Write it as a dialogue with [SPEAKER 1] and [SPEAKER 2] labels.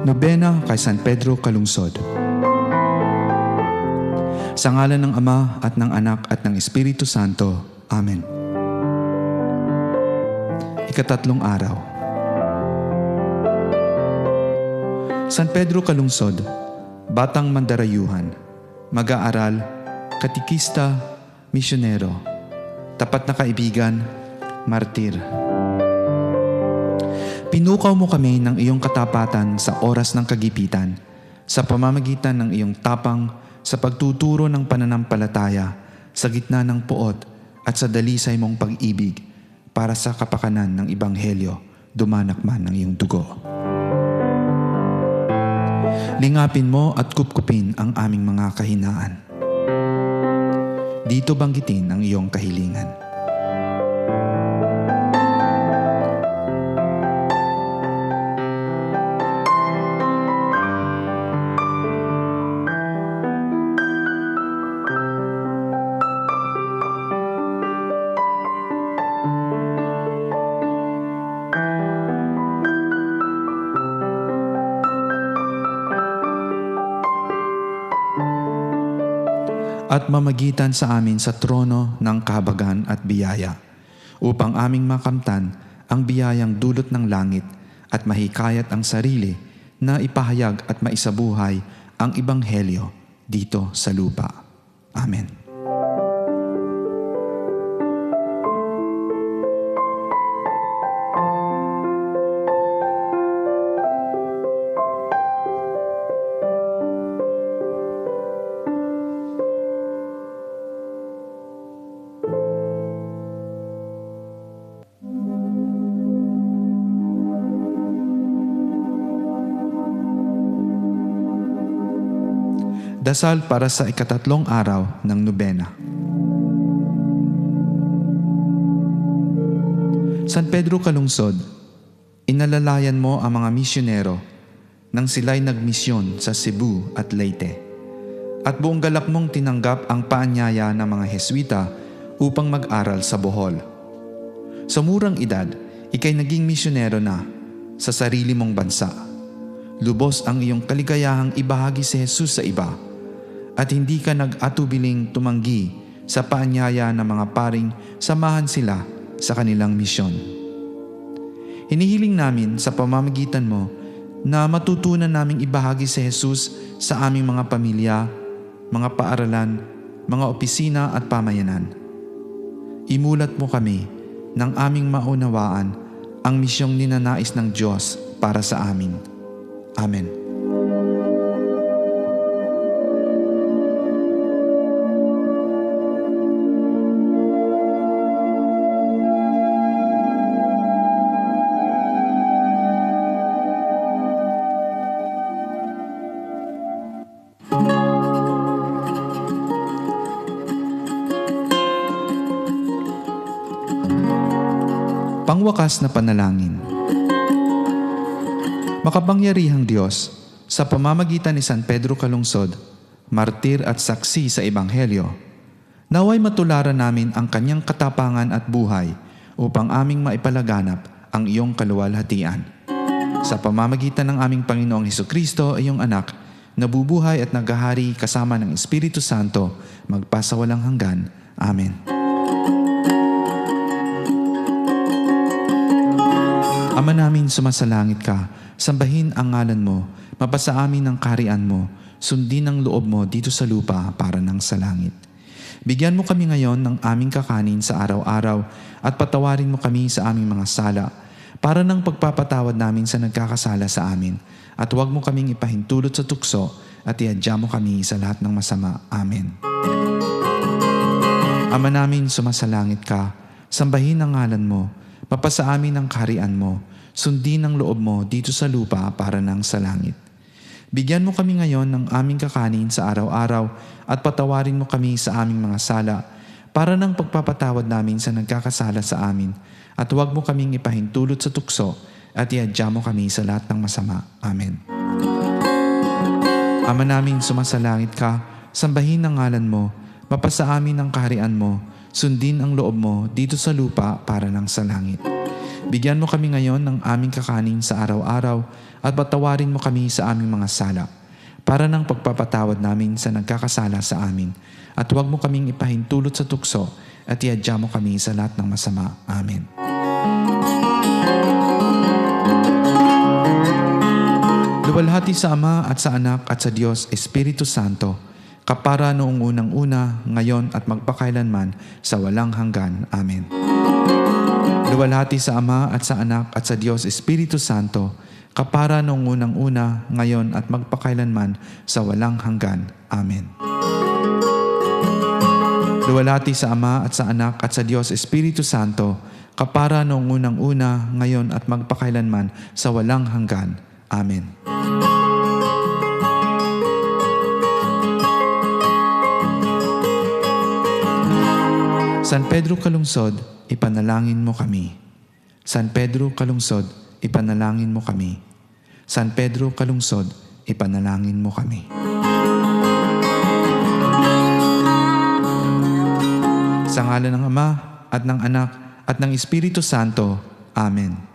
[SPEAKER 1] Nobena kay San Pedro Calungsod. Sa ngalan ng Ama at ng Anak at ng Espiritu Santo. Amen. Ikatatlong araw. San Pedro Calungsod, batang mandarayuhan, mag-aaral, katikista, misyonero, tapat na kaibigan, martir. Pinukaw mo kami ng iyong katapatan sa oras ng kagipitan, sa pamamagitan ng iyong tapang sa pagtuturo ng pananampalataya sa gitna ng puot at sa dalisay mong pag-ibig para sa kapakanan ng Ebanghelyo, dumanak man ng iyong dugo. Lingapin mo at kupkupin ang aming mga kahinaan. Dito banggitin ang iyong kahilingan. At mamagitan sa amin sa trono ng kahabagan at biyaya, upang aming makamtan ang biyayang dulot ng langit at mahikayat ang sarili na ipahayag at maisabuhay ang Ebanghelyo dito sa lupa. Amen. Dasal para sa ikatatlong araw ng nobena. San Pedro Calungsod, inalalayan mo ang mga misyonero nang sila'y nagmisyon sa Cebu at Leyte, at buong galak mong tinanggap ang paanyaya ng mga Heswita upang mag-aral sa Bohol. Sa murang edad, ikay naging misyonero na sa sarili mong bansa. Lubos ang iyong kaligayahang ibahagi si Jesus sa iba, at hindi ka nag-atubiling tumanggi sa paanyaya ng mga paring samahan sila sa kanilang misyon. Hinihiling namin sa pamamagitan mo na matutunan naming ibahagi si Jesus sa aming mga pamilya, mga paaralan, mga opisina at pamayanan. Imulat mo kami ng aming maunawaan ang misyong ninanais ng Diyos para sa amin. Amen. Pangwakas na panalangin. Makapangyarihang Diyos, sa pamamagitan ni San Pedro Calungsod, martir at saksi sa Ebanghelyo, naway matularan namin ang kanyang katapangan at buhay upang aming maipalaganap ang iyong kaluwalhatian. Sa pamamagitan ng aming Panginoong Hesukristo, iyong anak, nabubuhay at naghahari kasama ng Espiritu Santo, magpasawalang hanggan. Amen. Ama namin, sumasalangit ka, sambahin ang ngalan mo, mapasa amin ang kaharian mo, sundin ang loob mo dito sa lupa para ng sa langit. Bigyan mo kami ngayon ng aming kakanin sa araw-araw at patawarin mo kami sa aming mga sala para ng pagpapatawad namin sa nagkakasala sa amin, at huwag mo kaming ipahintulot sa tukso at iadya mo kami sa lahat ng masama. Amen. Ama namin, sumasalangit ka, sambahin ang ngalan mo, mapasa amin ang kaharian mo, sundin ang loob mo dito sa lupa para ng sa langit. Bigyan mo kami ngayon ng aming kakanin sa araw-araw at patawarin mo kami sa aming mga sala para ng pagpapatawad namin sa nagkakasala sa amin, at huwag mo kaming ipahintulot sa tukso at iadya mo kami sa lahat ng masama. Amen. Ama namin, sumasalangit ka, sambahin ang ngalan mo, mapasa amin ang kaharian mo, sundin ang loob mo dito sa lupa para ng sa langit. Bigyan mo kami ngayon ng aming kakanin sa araw-araw at patawarin mo kami sa aming mga sala para ng pagpapatawad namin sa nagkakasala sa amin. At huwag mo kaming ipahintulot sa tukso at iadya mo kami sa lahat ng masama. Amen. Luwalhati sa Ama at sa Anak at sa Diyos Espiritu Santo, kapara noong unang-una, ngayon at magpakailanman sa walang hanggan. Amen. Luwalhati sa Ama at sa Anak at sa Diyos Espiritu Santo, kapara noong unang-una, ngayon at magpakailanman sa walang hanggan. Amen. Luwalhati sa Ama at sa Anak at sa Diyos Espiritu Santo, kapara noong unang-una, ngayon at magpakailanman sa walang hanggan. Amen. San Pedro Kalungsod, ipanalangin mo kami. San Pedro Kalungsod, ipanalangin mo kami. San Pedro Kalungsod, ipanalangin mo kami. Sa ngalan ng Ama at ng Anak at ng Espiritu Santo. Amen.